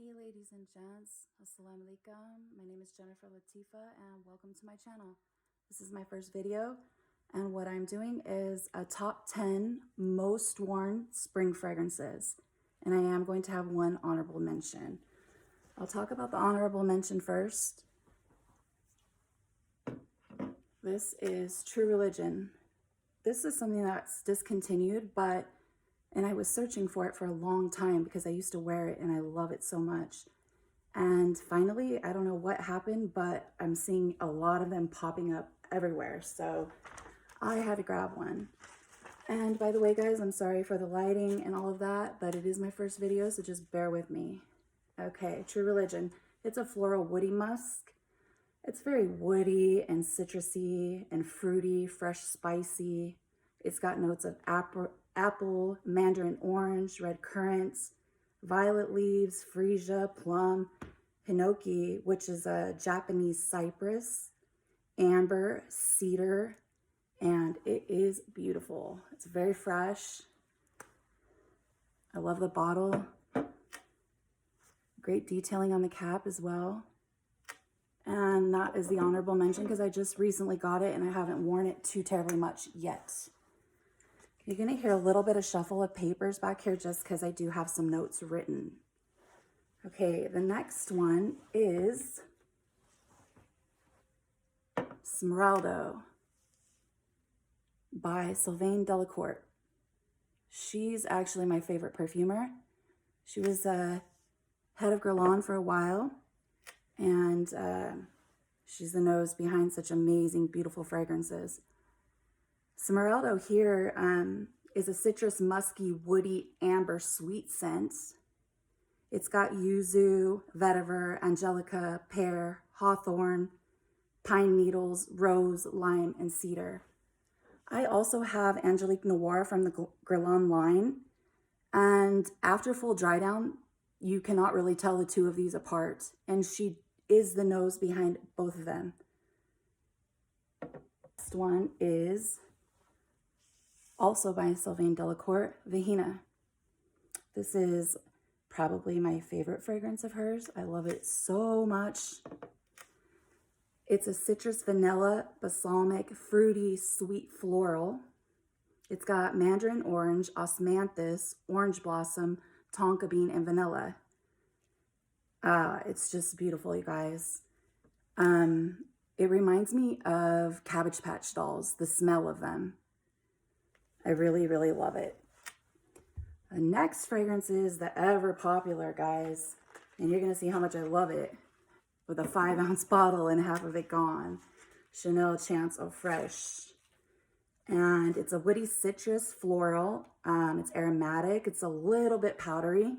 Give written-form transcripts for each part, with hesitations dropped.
Hey ladies and gents, assalamu alaikum. My name is Jennifer Latifa and welcome to my channel. This is my first video and what I'm doing is a top 10 most worn spring fragrances, and I am going to have one honorable mention. I'll talk about the honorable mention first. This is True Religion. This is something that's discontinued, and I was searching for it for a long time because I used to wear it and I love it so much. And finally, I don't know what happened, but I'm seeing a lot of them popping up everywhere. So I had to grab one. And by the way, guys, I'm sorry for the lighting and all of that, but it is my first video, so just bear with me. Okay, True Religion. It's a floral woody musk. It's very woody and citrusy and fruity, fresh, spicy. It's got notes of apple, mandarin orange, red currants, violet leaves, freesia, plum, hinoki, which is a Japanese cypress, amber, cedar, and it is beautiful. It's very fresh. I love the bottle. Great detailing on the cap as well. And that is the honorable mention because I just recently got it and I haven't worn it too terribly much yet. You're going to hear a little bit of shuffle of papers back here just because I do have some notes written. Okay, the next one is Smeraldo by Sylvaine Delacourte. She's actually my favorite perfumer. She was head of Guerlain for a while, and she's the nose behind such amazing, beautiful fragrances. Smeraldo here is a citrus, musky, woody, amber, sweet scent. It's got yuzu, vetiver, angelica, pear, hawthorn, pine needles, rose, lime, and cedar. I also have Angelique Noir from the Guerlain line, and after full dry down, you cannot really tell the two of these apart, and she is the nose behind both of them. Next one is also by Sylvaine Delacourte, Vahina. This is probably my favorite fragrance of hers. I love it so much. It's a citrus, vanilla, balsamic, fruity, sweet floral. It's got mandarin orange, osmanthus, orange blossom, tonka bean, and vanilla. It's just beautiful, you guys. It reminds me of Cabbage Patch Dolls, the smell of them. I really, really love it. The next fragrance is the ever popular, guys, and you're going to see how much I love it with a 5-ounce bottle and half of it gone. Chanel Chance Eau Fresh. And it's a woody citrus floral. It's aromatic. It's a little bit powdery.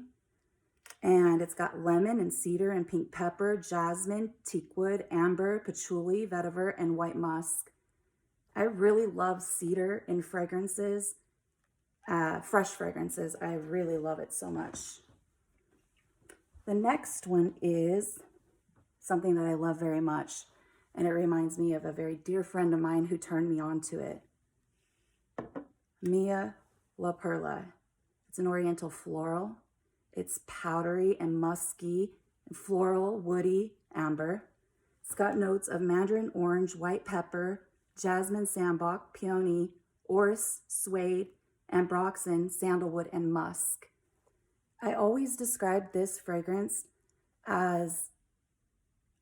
And it's got lemon and cedar and pink pepper, jasmine, teakwood, amber, patchouli, vetiver, and white musk. I really love cedar in fragrances, fresh fragrances. I really love it so much. The next one is something that I love very much, and it reminds me of a very dear friend of mine who turned me on to it. Mia La Perla. It's an oriental floral. It's powdery and musky, and floral, woody, amber. It's got notes of mandarin orange, white pepper, jasmine, sambac, peony, orris, suede, ambroxan, sandalwood, and musk. I always describe this fragrance as,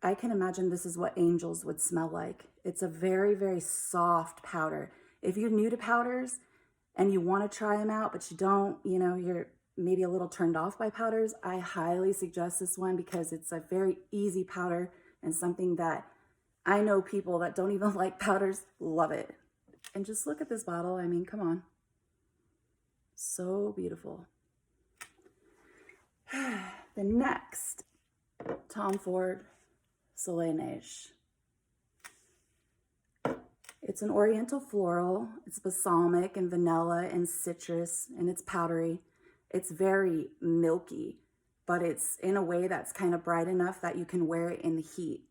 I can imagine this is what angels would smell like. It's a very, very soft powder. If you're new to powders and you want to try them out, but you don't, you're maybe a little turned off by powders, I highly suggest this one because it's a very easy powder and something that I know people that don't even like powders love it. And just look at this bottle. I mean, come on. So beautiful. The next, Tom Ford Soleil Neige. It's an oriental floral. It's balsamic and vanilla and citrus, and it's powdery. It's very milky, but it's in a way that's kind of bright enough that you can wear it in the heat.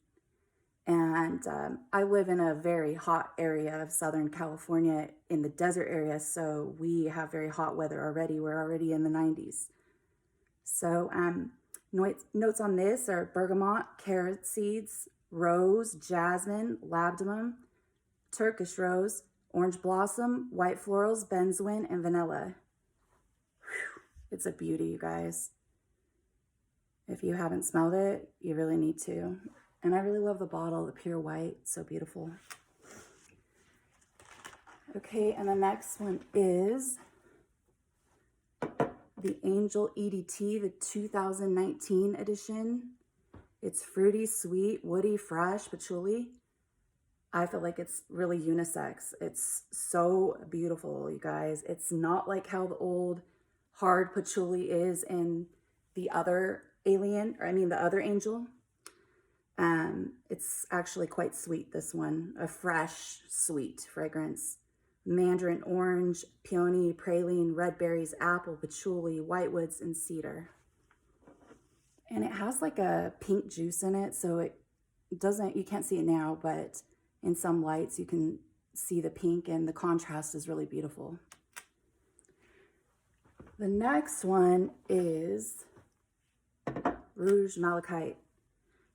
And I live in a very hot area of Southern California in the desert area, so we have very hot weather already. We're already in the 90s. So Notes on this are bergamot, carrot seeds, rose, jasmine, labdanum, Turkish rose, orange blossom, white florals, benzoin, and vanilla. Whew. It's a beauty, you guys. If you haven't smelled it, you really need to. And I really love the bottle, the pure white, so beautiful. Okay, and the next one is the Angel EDT, the 2019 edition. It's fruity, sweet, woody, fresh, patchouli. I feel like it's really unisex. It's so beautiful, you guys. It's not like how the old hard patchouli is in the other the other Angel. It's actually quite sweet, this one. A fresh, sweet fragrance. Mandarin orange, peony, praline, red berries, apple, patchouli, whitewoods, and cedar. And it has like a pink juice in it, so it doesn't, you can't see it now, but in some lights you can see the pink, and the contrast is really beautiful. The next one is Rouge Malachite.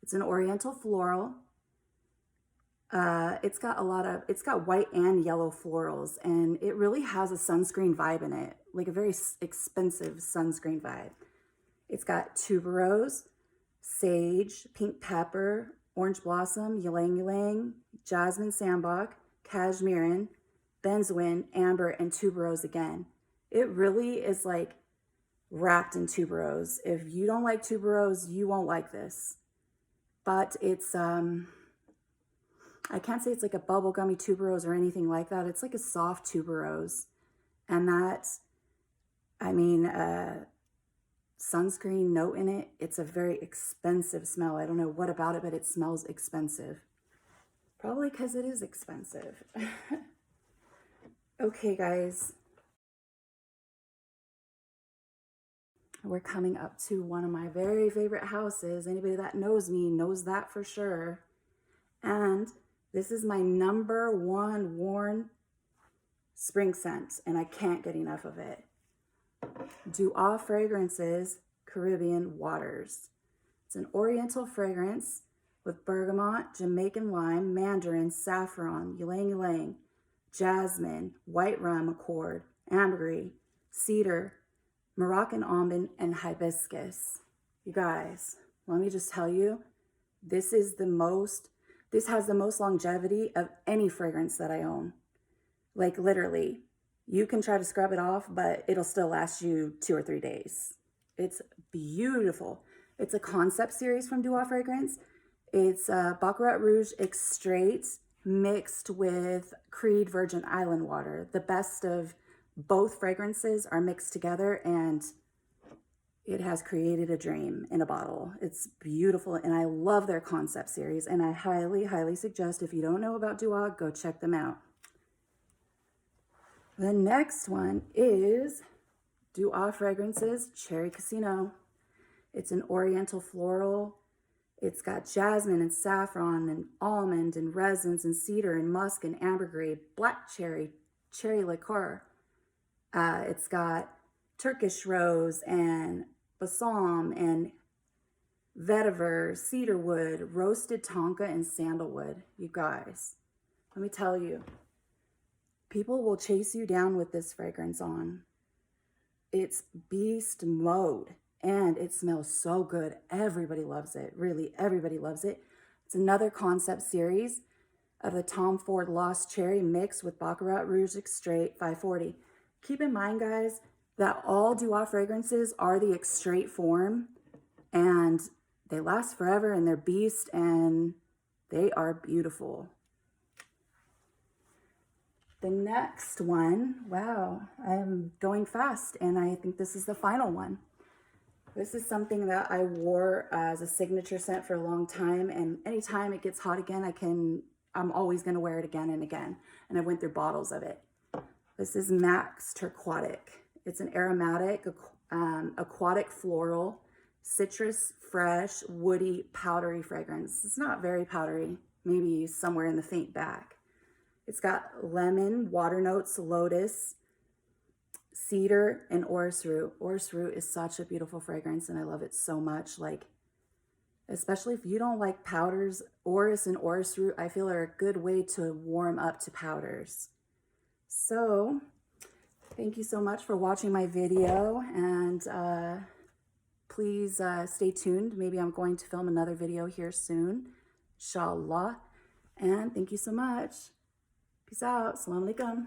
It's an oriental floral. It's got white and yellow florals, and it really has a sunscreen vibe in it, like a very expensive sunscreen vibe. It's got tuberose, sage, pink pepper, orange blossom, ylang ylang, jasmine sambac, cashmerean, benzoin, amber, and tuberose again. It really is like wrapped in tuberose. If you don't like tuberose, you won't like this. But it's, I can't say it's like a bubblegummy tuberose or anything like that. It's like a soft tuberose. And that, sunscreen note in it. It's a very expensive smell. I don't know what about it, but it smells expensive. Probably because it is expensive. Okay, guys. We're coming up to one of my very favorite houses. Anybody that knows me knows that for sure. And this is my #1 worn spring scent, and I can't get enough of it. Du'a Fragrances Caribbean Waters. It's an oriental fragrance with bergamot, Jamaican lime, mandarin, saffron, ylang ylang, jasmine, white rum accord, ambergris, cedar, Moroccan almond, and hibiscus. You guys, let me just tell you, this has the most longevity of any fragrance that I own. Like literally, you can try to scrub it off, but it'll still last you 2 or 3 days. It's beautiful. It's a concept series from Du'a Fragrance. It's Baccarat Rouge Extrait mixed with Creed Virgin Island water. The best of both fragrances are mixed together, and it has created a dream in a bottle. It's beautiful, and I love their concept series, and I highly, highly suggest, if you don't know about Du'a, go check them out. The next one is Du'a Fragrances Cherry Casino. It's an oriental floral. It's got jasmine and saffron and almond and resins and cedar and musk and ambergris, black cherry, cherry liqueur. It's got Turkish rose and balsam and vetiver, cedarwood, roasted tonka, and sandalwood. You guys, let me tell you, people will chase you down with this fragrance on. It's beast mode, and it smells so good. Everybody loves it. Really, everybody loves it. It's another concept series of the Tom Ford Lost Cherry mixed with Baccarat Rouge Extrait 540. Keep in mind, guys, that all Du'a fragrances are the extrait form, and they last forever, and they're beast, and they are beautiful. The next one, wow, I'm going fast, and I think this is the final one. This is something that I wore as a signature scent for a long time, and anytime it gets hot again, I'm always gonna wear it again and again, and I went through bottles of it. This is Max Turquatic. It's an aromatic, aquatic floral, citrus, fresh, woody, powdery fragrance. It's not very powdery, maybe somewhere in the faint back. It's got lemon, water notes, lotus, cedar and orris root. Orris root is such a beautiful fragrance and I love it so much. Like, especially if you don't like powders, orris and orris root, I feel are a good way to warm up to powders. So thank you so much for watching my video, and please stay tuned. Maybe I'm going to film another video here soon, inshallah. And thank you so much. Peace out. Assalamu alaikum.